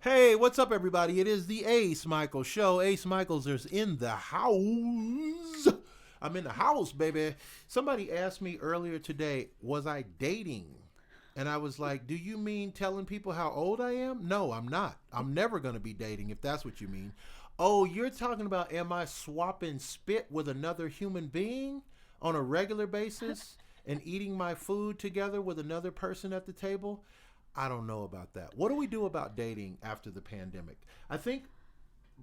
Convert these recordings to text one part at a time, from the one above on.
Hey, what's up, everybody? It is the Ace Michael Show. Ace Michaels is in the house. I'm in the house, baby. Somebody asked me earlier today, was I dating? And I was like, do you mean telling people how old I am? No, I'm not. I'm never going to be dating if that's what you mean. Oh, you're talking about am I swapping spit with another human being on a regular basis and eating my food together with another person at the table? I don't know about that. What do we do about dating after the pandemic? I think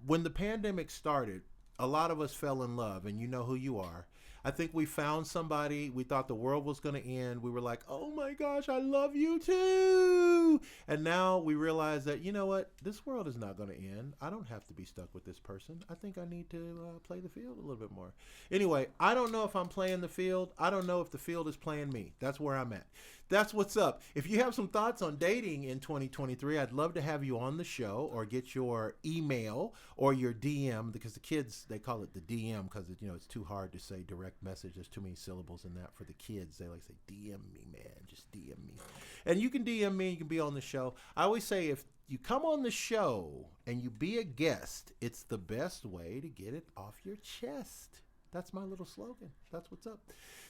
when the pandemic started, a lot of us fell in love, and you know who you are. I think we found somebody. We thought the world was going to end. We were like, oh my gosh, I love you too. And now we realize that, you know what? This world is not going to end. I don't have to be stuck with this person. I think I need to play the field a little bit more. Anyway, I don't know if I'm playing the field. I don't know if the field is playing me. That's where I'm at. That's what's up. If you have some thoughts on dating in 2023, I'd love to have you on the show or get your email or your DM, because the kids, they call it the DM because it's too hard to say direct message. There's too many syllables in that for the kids. They like to say, DM me, man. Just DM me. And you can DM me. You can be on the show. I always say if you come on the show and you be a guest, it's the best way to get it off your chest. That's my little slogan. That's what's up.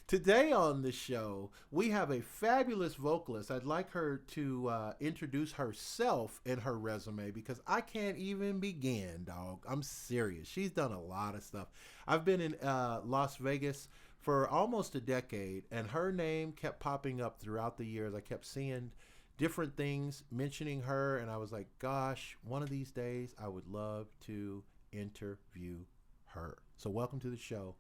Today on the show, we have a fabulous vocalist. I'd like her to introduce herself and her resume because I can't even begin, dog. I'm serious. She's done a lot of stuff. I've been in Las Vegas for almost a decade, and her name kept popping up throughout the years. I kept seeing different things mentioning her, and I was like, gosh, one of these days I would love to interview her. So welcome to the show.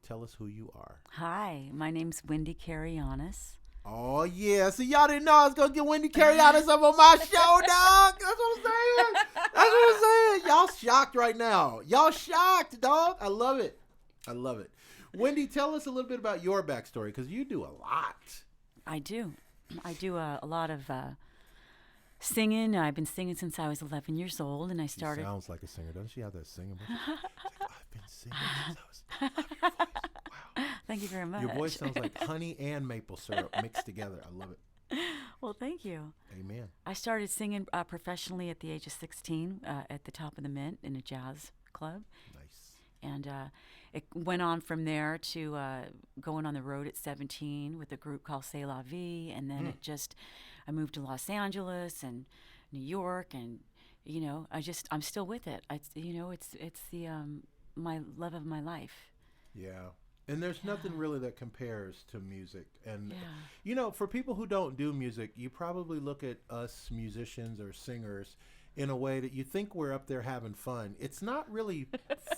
Tell us who you are. Hi, my name's Wendy KARIGIANES. Oh, yeah. So y'all didn't know I was going to get Wendy KARIGIANES up on my show, dog. That's what I'm saying. That's what I'm saying. Y'all shocked right now. Y'all shocked, dog. I love it. I love it. Wendy, tell us a little bit about your backstory because you do a lot. I do. I do a lot of singing. I've been singing since I was 11 years old, and I started. She sounds like a singer. Doesn't she have that singing? Like, I've been singing since I was 11 years old. Wow. Thank you very much. Your voice sounds like honey and maple syrup mixed together. I love it. Well, thank you. Amen. I started singing professionally at the age of 16 at the Top of the Mint in a jazz club. Nice. And it went on from there to going on the road at 17 with a group called C'est La Vie. And then I moved to Los Angeles and New York. And, I'm still with it. It's the my love of my life. Yeah. And there's nothing really that compares to music. And, Yeah. For people who don't do music, you probably look at us musicians or singers in a way that you think we're up there having fun. It's not really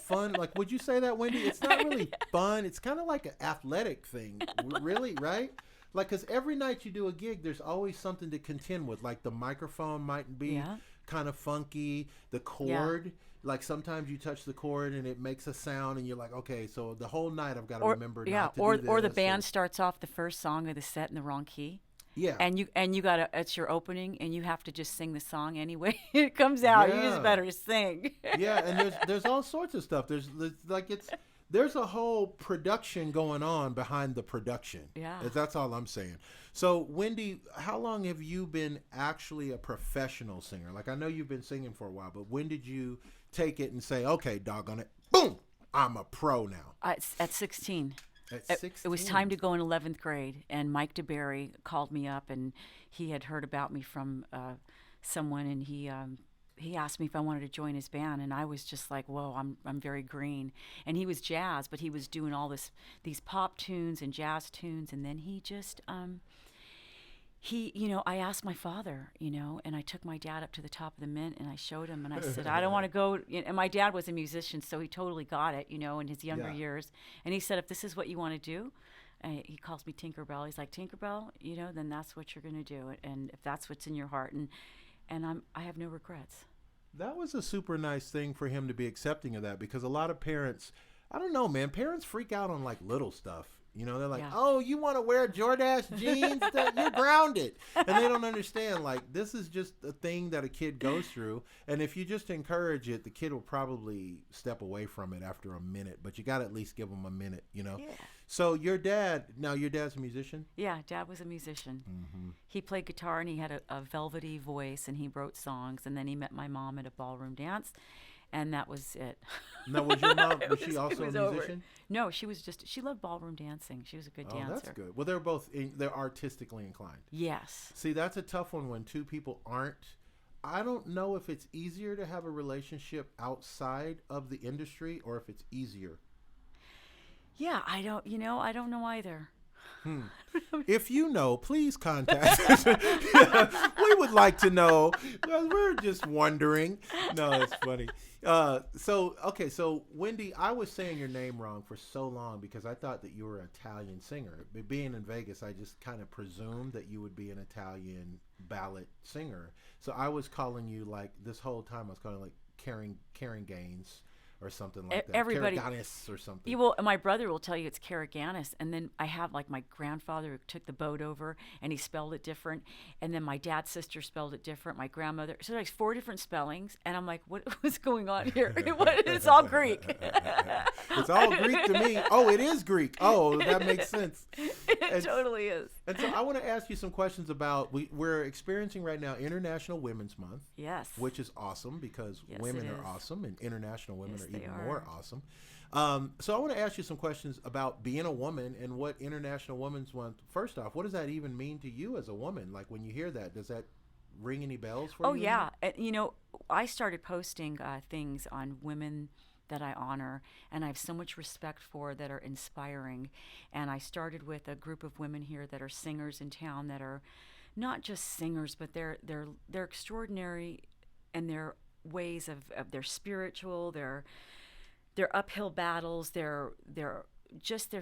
fun. Like, would you say that, Wendy? It's not really fun. It's kind of like an athletic thing, really, right? Like, because every night you do a gig, there's always something to contend with. Like, the microphone might be kind of funky. The chord, like, sometimes you touch the chord and it makes a sound, and you're like, okay, so the whole night I've got to remember not to do this. Or the band starts off the first song of the set in the wrong key. Yeah. And you gotta, it's your opening, and you have to just sing the song anyway. It comes out. You just better sing. Yeah, and there's all sorts of stuff. There's a whole production going on behind the production. Yeah. That's all I'm saying. So, Wendy, how long have you been actually a professional singer? Like, I know you've been singing for a while, but when did you take it and say, okay, doggone it, boom, I'm a pro now? At 16. At 16? It was time to go in 11th grade, and Mike DeBerry called me up, and he had heard about me from someone, and he asked me if I wanted to join his band, and I was just like, whoa, I'm very green. And he was jazz, but he was doing all these pop tunes and jazz tunes, and then he just I asked my father, and I took my dad up to the Top of the Mint, and I showed him, and I said, I don't want to go. And my dad was a musician, so he totally got it, in his younger years. And he said, if this is what you want to do, he calls me Tinkerbell. He's like, Tinkerbell, then that's what you're going to do. And if that's what's in your heart. And I have no regrets. That was a super nice thing for him to be accepting of that, because a lot of parents, I don't know, man, parents freak out on like little stuff. You know, they're like, Yeah. oh, you want to wear Jordache jeans? You're grounded. And they don't understand, like, this is just a thing that a kid goes through. And if you just encourage it, the kid will probably step away from it after a minute. But you got to at least give them a minute, you know? Yeah. So your dad's a musician? Yeah, Dad was a musician. Mm-hmm. He played guitar and he had a velvety voice and he wrote songs. And then he met my mom at a ballroom dance. And that was it. Now, was your mom, was she also a musician? Over. No, she loved ballroom dancing. She was a good dancer. Oh, that's good. Well, they're both, they're artistically inclined. Yes. See, that's a tough one when two people aren't. I don't know if it's easier to have a relationship outside of the industry or if it's easier. Yeah, I don't know either. If you know, please contact us. We would like to know. We're just wondering. No, it's funny. So Wendy, I was saying your name wrong for so long because I thought that you were an Italian singer. But being in Vegas, I just kind of presumed that you would be an Italian ballad singer. So I was calling you, like, this whole time I was calling like KARIGIANES. Or something like that. Everybody, KARIGIANES or something. Well, my brother will tell you it's KARIGIANES, and then I have like my grandfather who took the boat over, and he spelled it different, and then my dad's sister spelled it different. My grandmother, so there's 4 different spellings, and I'm like, what's going on here? It's all Greek. It's all Greek to me. Oh, it is Greek. Oh, that makes sense. It totally is. And so I want to ask you some questions about we're experiencing right now International Women's Month. Yes. Which is awesome because women are awesome and international women are even more awesome. So I want to ask you some questions about being a woman and what International Women's Month. First off, what does that even mean to you as a woman? Like when you hear that, does that ring any bells for you? Oh, yeah. I started posting things on women that I honor and I have so much respect for that are inspiring. And I started with a group of women here that are singers in town that are not just singers, but they're extraordinary in their ways of their spiritual, their uphill battles, they're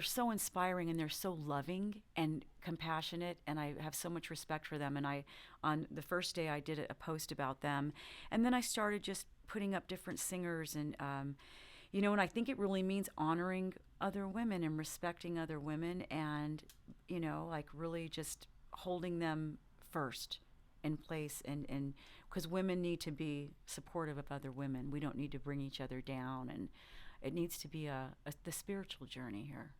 so inspiring and they're so loving and compassionate, and I have so much respect for them. And on the first day I did a post about them, and then I started just putting up different singers and and I think it really means honoring other women and respecting other women and like really just holding them first in place, and because women need to be supportive of other women. We don't need to bring each other down, and it needs to be the spiritual journey here.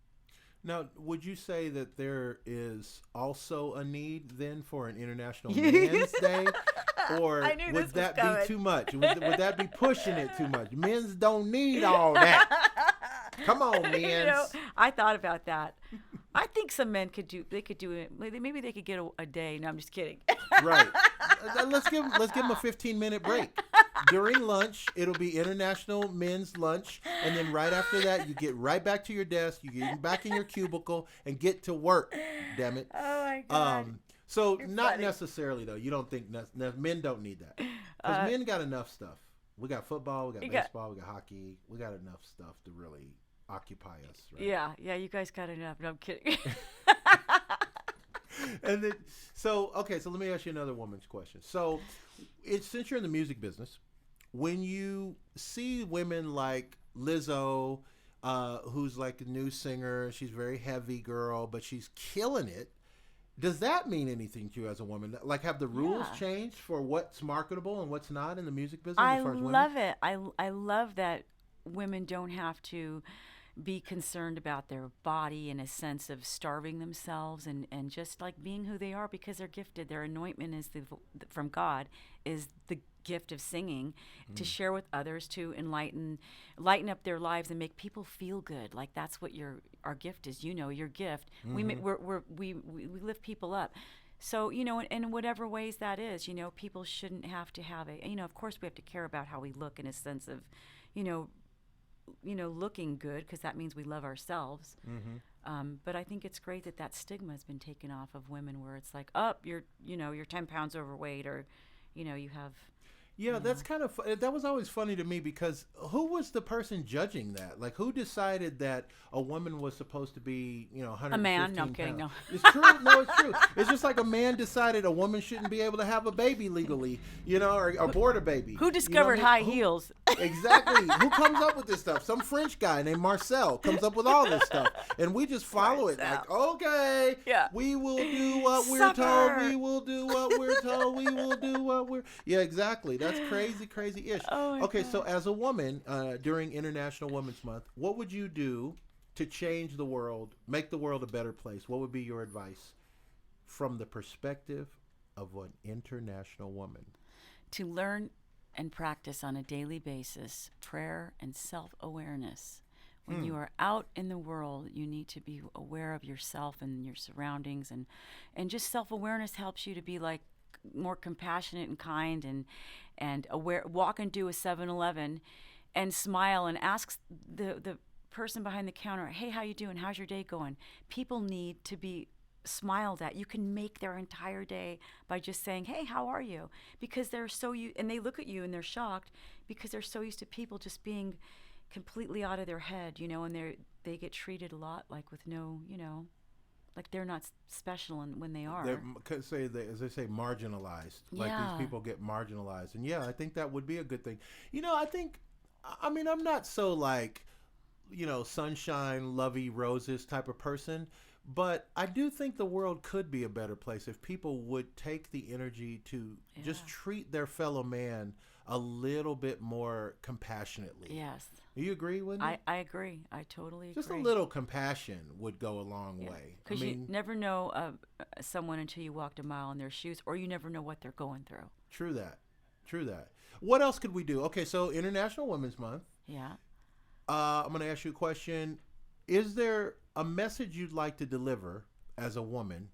Now, would you say that there is also a need then for an International Men's Day? Or would that be too much? Would that be pushing it too much? Men's don't need all that. Come on, men's. I thought about that. I think some men could do it. Maybe they could get a day. No, I'm just kidding. Right. Let's give them a 15-minute break. During lunch, it'll be International Men's Lunch, and then right after that, you get right back to your desk, you get back in your cubicle, and get to work. Damn it. Oh my God. So You're not funny. necessarily though. You don't think men don't need that because men got enough stuff. We got football, we got baseball, we got hockey. We got enough stuff to really occupy us. Right? Yeah. You guys got enough. No, I'm kidding. And then, so let me ask you another woman's question. So, since you're in the music business, when you see women like Lizzo, who's like a new singer, she's a very heavy girl, but she's killing it. Does that mean anything to you as a woman? Like, have the rules changed for what's marketable and what's not in the music business? I as far as love women? it. I love that women don't have to be concerned about their body in a sense of starving themselves and just like being who they are because they're gifted. Their anointment is from God is the gift of singing to share with others, to lighten up their lives and make people feel good. Like that's what our gift is. Your gift. We lift people up. So in whatever ways that is, people shouldn't have to have of course we have to care about how we look in a sense of, looking good because that means we love ourselves. But I think it's great that stigma has been taken off of women, where it's like, you're 10 pounds overweight, or you have. Yeah, that's kind of that was always funny to me because who was the person judging that? Like, who decided that a woman was supposed to be, you know, A 115 man? No, I'm kidding. pounds? No. It's true. No, it's true. It's just like a man decided a woman shouldn't be able to have a baby legally, you know, or abort a baby. Who You know discovered what I high mean? heels? Exactly. Who comes up with this stuff? Some French guy named Marcel comes up with all this stuff, and we just follow it. Like, okay, Yeah. we will do what we're told. Supper. We will do what we're told. We will do what we're. Yeah, exactly. That's crazy ish. Oh my Okay, God. so as a woman, during International Women's Month, what would you do to change the world, make the world a better place? What would be your advice from the perspective of an international woman? To learn and practice on a daily basis prayer and self-awareness. When you are out in the world, you need to be aware of yourself and your surroundings, and just self-awareness helps you to be like more compassionate and kind and aware. Walk into a 7-Eleven and smile and ask the person behind the counter, "Hey, how you doing? How's your day going?" People need to be smiled at. You can make their entire day by just saying, "Hey, how are you?" Because they're so and they look at you and they're shocked because they're so used to people just being completely out of their head, you know, and they get treated a lot like with no, you know, like they're not special when they are. Could say they, as they say, marginalized. Like Yeah. these people get marginalized, and yeah, I think that would be a good thing. You know, I mean, I'm not so like, you know, sunshine, lovey roses type of person, but I do think the world could be a better place if people would take the energy to just treat their fellow man a little bit more compassionately. Yes. Do you agree with me? I agree. I totally agree. Just a little compassion would go a long way. Because you never know someone until you walked a mile in their shoes, or you never know what they're going through. True that. What else could we do? Okay, so International Women's Month. Yeah. I'm going to ask you a question. Is there a message you'd like to deliver as a woman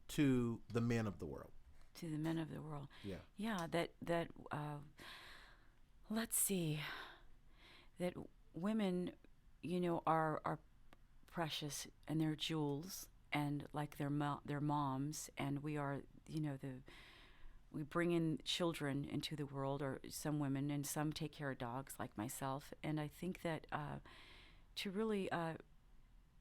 to the men of the world? To the men of the world. Yeah. Yeah, that let's see. That women, you know, are precious and they're jewels and like their moms, and we are, you know, we bring in children into the world, or some women, and some take care of dogs like myself. And I think that to really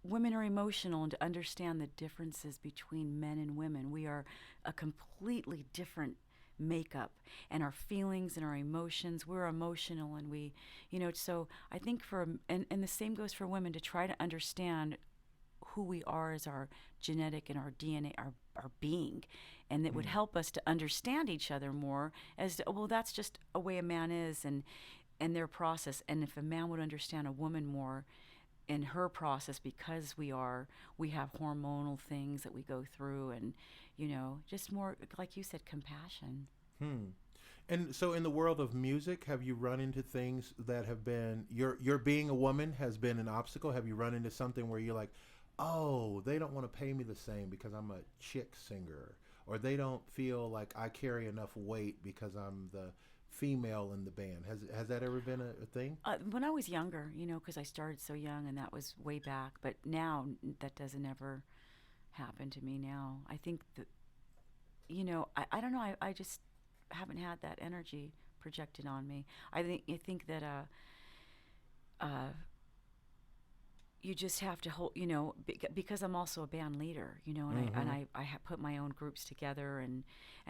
women are emotional, and to understand the differences between men and women. We are a completely different makeup, and our feelings and our emotions, we're emotional, and we, you know, so I think and the same goes for women, to try to understand who we are as our genetic and our DNA, our being, and that would help us to understand each other more as to, well, that's just a way a man is, and their process. And if a man would understand a woman more in her process, because we have hormonal things that we go through, and, you know, just more, like you said, compassion. And so in the world of music, have you run into things that have been, your being a woman has been an obstacle? Have you run into something where you're like, oh, they don't want to pay me the same because I'm a chick singer, or they don't feel like I carry enough weight because I'm the female in the band? Has that ever been a thing? When I was younger, you know, because I started so young, and that was way back. But now that doesn't ever happen to me now. I think that, you know, I don't know. I just haven't had that energy projected on me. I think that you just have to hold, you know, because I'm also a band leader, you know, and I have put my own groups together, and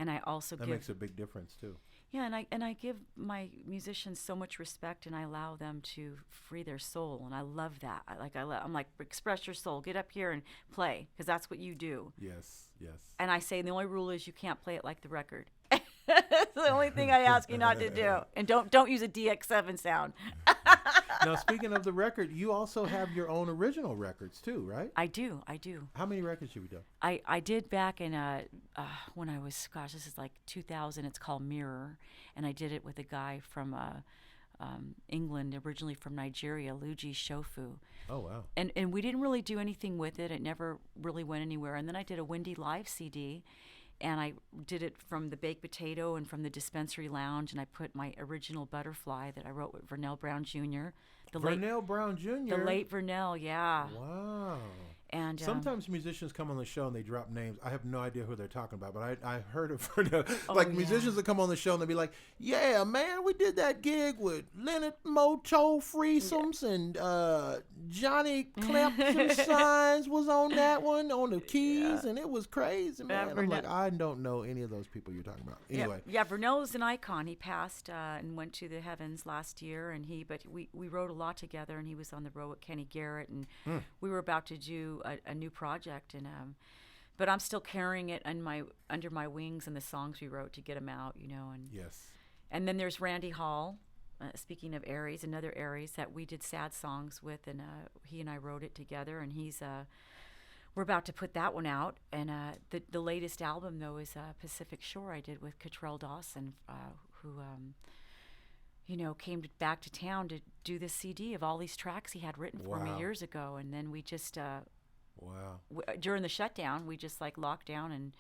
I also that makes a big difference too. Yeah, and I give my musicians so much respect, and I allow them to free their soul, and I love that. I'm like, express your soul, get up here and play, because that's what you do. Yes. And I say the only rule is you can't play it like the record. That's the only thing I ask you not to do, and don't use a DX7 sound. Now, speaking of the record, you also have your own original records too, right? I do. How many records have you done? I did back in when I was, gosh, this is like 2000. It's called Mirror, and I did it with a guy from England, originally from Nigeria, Luigi Shofu. Oh, wow. And we didn't really do anything with it. It never really went anywhere. And then I did a Windy Live CD, and I did it from the Baked Potato and from the Dispensary Lounge, and I put my original Butterfly that I wrote with Vernell Brown Jr. Vernell Brown Jr.? The late Vernell, yeah. Wow. And sometimes musicians come on the show and they drop names. I have no idea who they're talking about, but I heard of musicians that come on the show and they'll be like, "Yeah, man, we did that gig with Leonard Moto Threesomes and Johnny Clapton Signs was on that one on the keys, and it was crazy, man." I'm like, I don't know any of those people you're talking about. Anyway, yeah, Vernell's an icon. He passed and went to the heavens last year, and we wrote a lot together, and he was on the road with Kenny Garrett, and we were about to do a new project, and but I'm still carrying it under my wings and the songs we wrote to get them out, and yes. And then there's Randy Hall. Speaking of Aries, another Aries that we did sad songs with, and he and I wrote it together, and we're about to put that one out, and the latest album though is Pacific Shore I did with Cottrell Dawson, who came back to town to do this CD of all these tracks he had written for me years ago, and then we just during the shutdown we just like locked down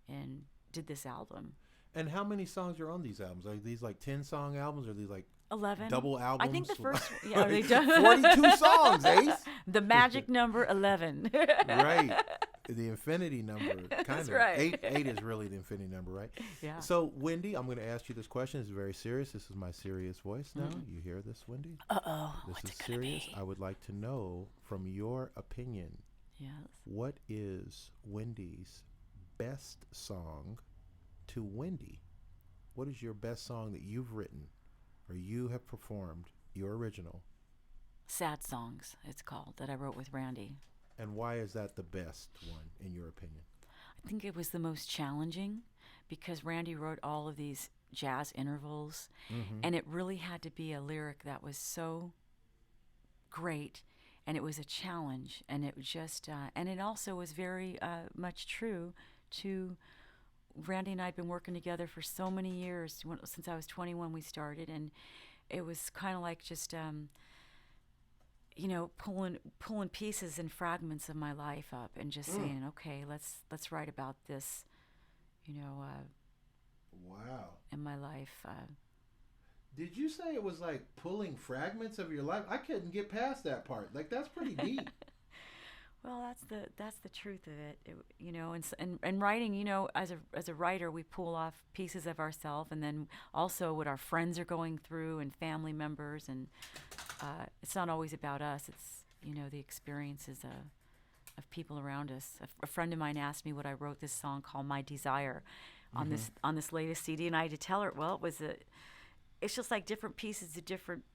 and did this album. And how many songs are on these albums? Are these like 10-song albums, or are these like 11 double albums? I think the first yeah, they 42 songs, Ace. The magic number 11. Right. The infinity number, kind That's of. right. Eight is really the infinity number, right? Yeah. So, Wendy, I'm going to ask you this question. It's very serious. This is my serious voice now. You hear this, Wendy? Uh-oh. This What's is it gonna serious. be? I would like to know, from your opinion, Yes. what is Wendy's best song to Wendy? What is your best song that you've written or you have performed, your original? Sad Songs, it's called, that I wrote with Randy. And why is that the best one, in your opinion? I think it was the most challenging because Randy wrote all of these jazz intervals, and it really had to be a lyric that was so great, and it was a challenge, and it was just, and it also was very much true to Randy and I had been working together for so many years. Since I was 21 we started, and it was kind of like just pulling pieces and fragments of my life up and just saying, okay, let's write about this, Wow. in my life. Did you say it was like pulling fragments of your life? I couldn't get past that part. Like, that's pretty deep. Well, that's the truth of it, and writing. As a writer, we pull off pieces of ourselves, and then also what our friends are going through and family members, and it's not always about us. It's the experiences of people around us. A friend of mine asked me what I wrote this song called "My Desire" on this latest CD, and I had to tell her, well, it's just like different pieces of different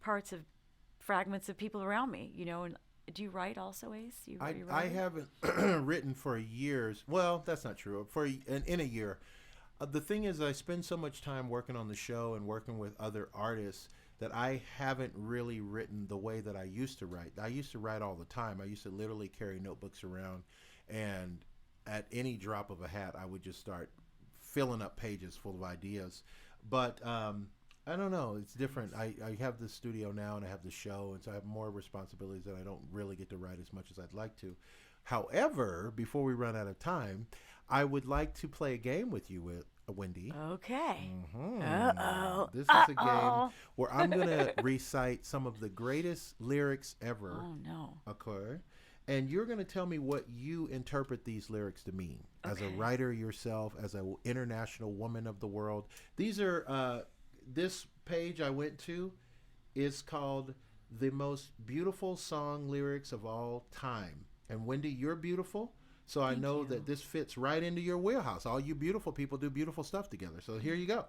parts of fragments of people around me, and. Do you write also, Ace? I haven't written for years. Well, that's not true. In a year. The thing is, I spend so much time working on the show and working with other artists that I haven't really written the way that I used to write. I used to write all the time. I used to literally carry notebooks around, and at any drop of a hat, I would just start filling up pages full of ideas. But I don't know. It's different. I have the studio now, and I have the show, and so I have more responsibilities that I don't really get to write as much as I'd like to. However, before we run out of time, I would like to play a game with you, Wendy. Okay. Uh-oh. This is a game where I'm going to recite some of the greatest lyrics ever. Oh, no. Okay. And you're going to tell me what you interpret these lyrics to mean. As a writer yourself, as an international woman of the world. These are... this page I went to is called The Most Beautiful Song Lyrics of All Time. And Wendy, you're beautiful, so I know that this fits right into your wheelhouse. All you beautiful people do beautiful stuff together. So here you go.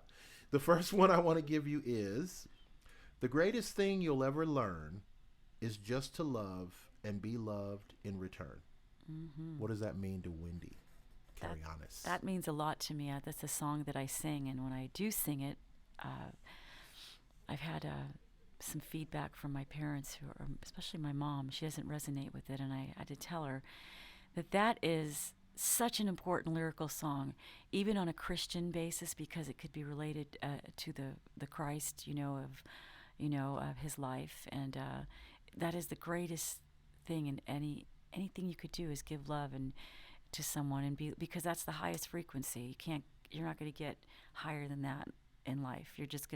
The first one I want to give you is, the greatest thing you'll ever learn is just to love and be loved in return. What does that mean to Wendy? KARIGIANES. That means a lot to me. That's a song that I sing, and when I do sing it, I've had some feedback from my parents, especially my mom. She doesn't resonate with it, and I had to tell her that is such an important lyrical song, even on a Christian basis, because it could be related to the Christ, of his life, and that is the greatest thing. And anything you could do is give love and to someone, and because that's the highest frequency. You're not going to get higher than that in life. You're just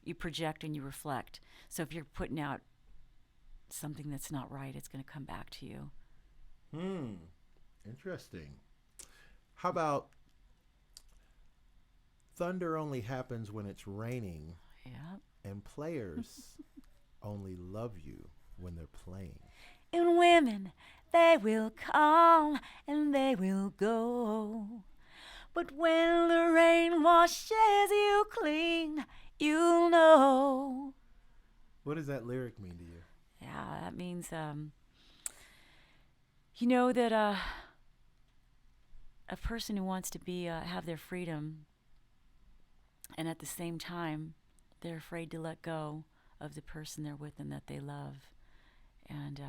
you project and you reflect. So if you're putting out something that's not right, it's going to come back to you. Hmm. Interesting. How about thunder only happens when it's raining, Yeah. and players only love you when they're playing. And women, they will come and they will go. But when the rain washes you clean, you'll know. What does that lyric mean to you? Yeah, that means, you know, that a person who wants to be have their freedom, and at the same time, they're afraid to let go of the person they're with and that they love, and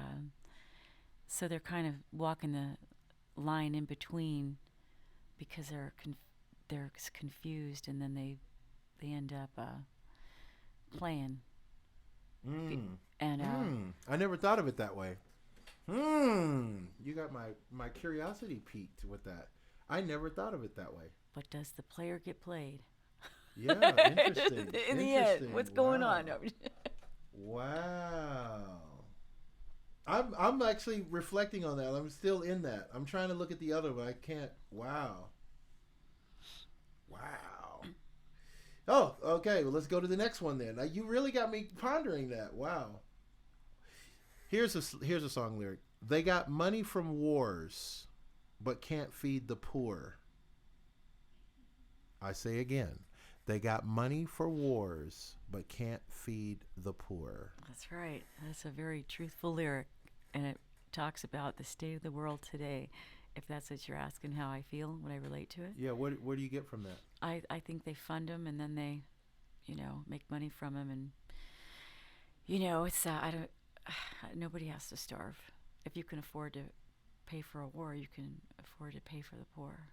so they're kind of walking the line in between because they're confused, and then they end up playing. And I never thought of it that way. You got my curiosity piqued with that. I never thought of it that way. but does the player get played? Yeah, interesting. In the end, what's going on? Wow. I'm actually reflecting on that. I'm still in that. I'm trying to look at the other, but I can't. Wow. Oh, okay. Well, let's go to the next one then. Now, you really got me pondering that. Wow. Here's a song lyric. They got money from wars, but can't feed the poor. I say again. They got money for wars, but can't feed the poor. That's right. That's a very truthful lyric, and it talks about the state of the world today. If that's what you're asking, how I feel, what I relate to it. Yeah. What do you get from that? I think they fund them, and then they, make money from them, and it's I don't. Nobody has to starve. If you can afford to pay for a war, you can afford to pay for the poor.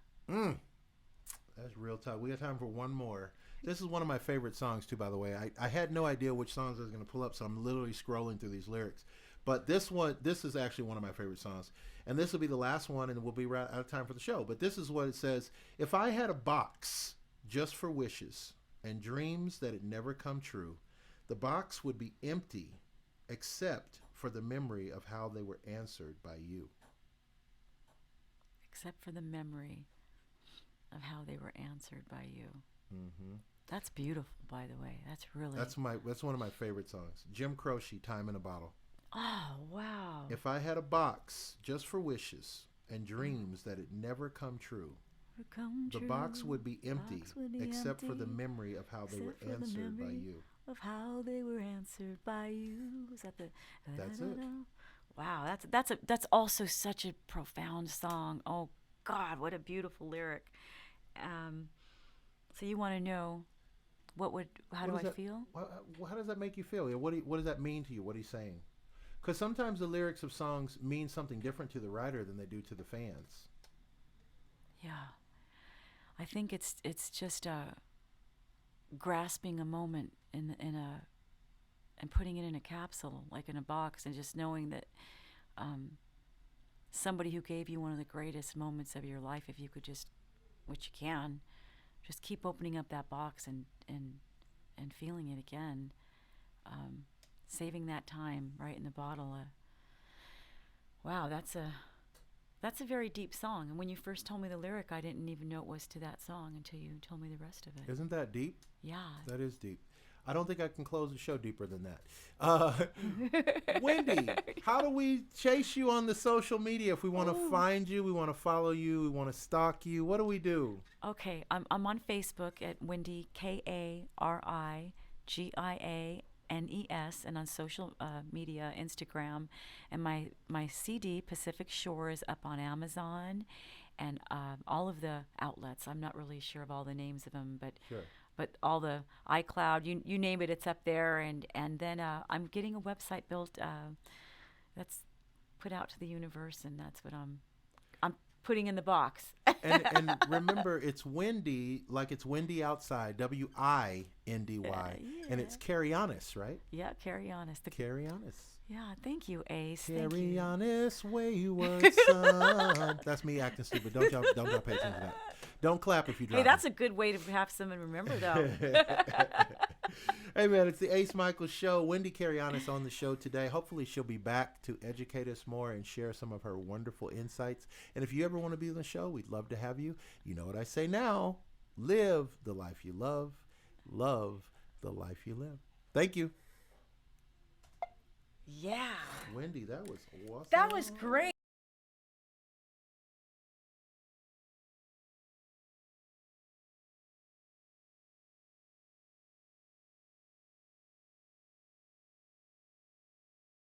That's real tough. We got time for one more. This is one of my favorite songs too, by the way. I had no idea which songs I was going to pull up, so I'm literally scrolling through these lyrics. But this is actually one of my favorite songs. And this will be the last one, and we'll be right out of time for the show. But this is what it says. If I had a box just for wishes and dreams that had never come true, the box would be empty except for the memory of how they were answered by you. Except for the memory of how they were answered by you. Mm-hmm. That's beautiful, by the way. That's one of my favorite songs. Jim Croce, Time in a Bottle. Oh, wow. If I had a box just for wishes and dreams that had never come true, the box would be empty except for the memory of how they were answered by you. Of how they were answered by you. Is that the? That's it. Wow, that's also such a profound song. Oh God, what a beautiful lyric. So you want to know how do I feel? How does that make you feel? What does that mean to you? What he's saying? Because sometimes the lyrics of songs mean something different to the writer than they do to the fans. Yeah, I think it's just grasping a moment and putting it in a capsule, like in a box, and just knowing that somebody who gave you one of the greatest moments of your life, if you could just, which you can, just keep opening up that box and feeling it again, saving that time right in the bottle. Wow, that's a very deep song. And when you first told me the lyric, I didn't even know it was to that song until you told me the rest of it. Isn't that deep? Yeah. That is deep. I don't think I can close the show deeper than that. Wendy, how do we chase you on the social media if we want to find you, we want to follow you, we want to stalk you? What do we do? Okay, I'm on Facebook at Wendy, KARIGIANES, and on social media, Instagram. And my CD, Pacific Shore, is up on Amazon and all of the outlets. I'm not really sure of all the names of them, but Sure. But all the iCloud, you name it, it's up there. And then I'm getting a website built that's put out to the universe, and that's what I'm putting in the box. and remember, it's Wendy, like it's windy outside, WINDY, and it's KARIGIANES, right? Yeah, KARIGIANES. KARIGIANES. Yeah, thank you, Ace. KARIGIANES, wayward son. That's me acting stupid. Don't y'all pay attention to that. Don't clap if you drop. Hey, that's a good way to have someone remember, though. Hey, man, it's the Ace Michaels Show. Wendy KARIGIANES on the show today. Hopefully she'll be back to educate us more and share some of her wonderful insights. And if you ever want to be on the show, we'd love to have you. You know what I say now. Live the life you love. Love the life you live. Thank you. Yeah. Wendy, that was awesome. That was great.